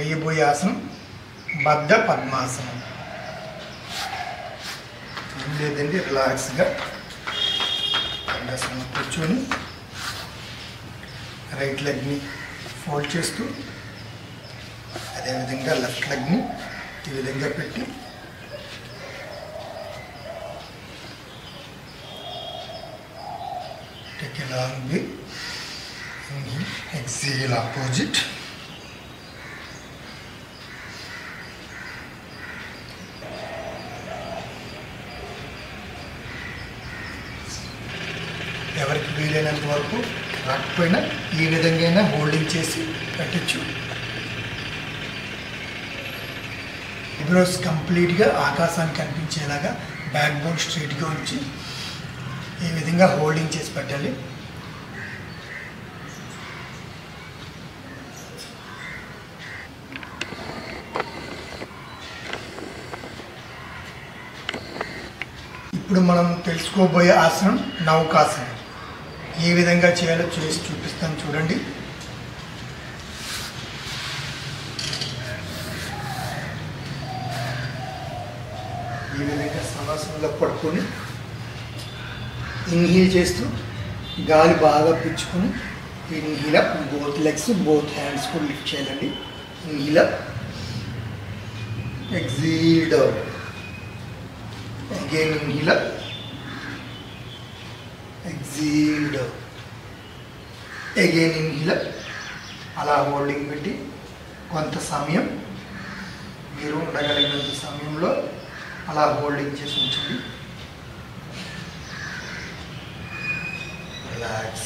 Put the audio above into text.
వేయబోయే ఆసనం బద్ధ పద్మాసనం. ఏం లేదండి, రిలాక్స్గా పద్మాసనం కూర్చొని రైట్ లెగ్ని ఫోల్డ్ చేస్తూ అదేవిధంగా లెఫ్ట్ లెగ్ని ఈ విధంగా పెట్టి take a long breath, inhale, exhale opposite. ఎవరికి వీలైనంత వరకు రాకపోయినా ఈ విధంగా హోల్డింగ్ చేసి పెట్టచ్చు. ఐబ్రోస్ కంప్లీట్గా ఆకాశానికి కనిపించేలాగా బ్యాక్ బోన్ స్ట్రైట్గా ఉంచి ఈ విధంగా హోల్డింగ్ చేసి పెట్టాలి. ఇప్పుడు మనం తెలుసుకోబోయే ఆసనం నౌకాసనం. ఏ విధంగా చేయాలో చేసి చూపిస్తాను చూడండి. ఈ విధంగా సమాసంలో పడుకొని ఇన్హీల్ చేస్తూ గాలి బాగా పీల్చుకొని inhale up, both legs both hands కూడా లిఫ్ట్ చేయాలండి. Inhale up, ఎక్సీల్ down, again inhale up, ఎక్సీల్ down, again inhale up. అలా హోల్డింగ్ పెట్టి కొంత సమయం మీరు ఉండగలిగినంత సమయంలో అలా హోల్డింగ్ చేసి ఉంచండి. Relax.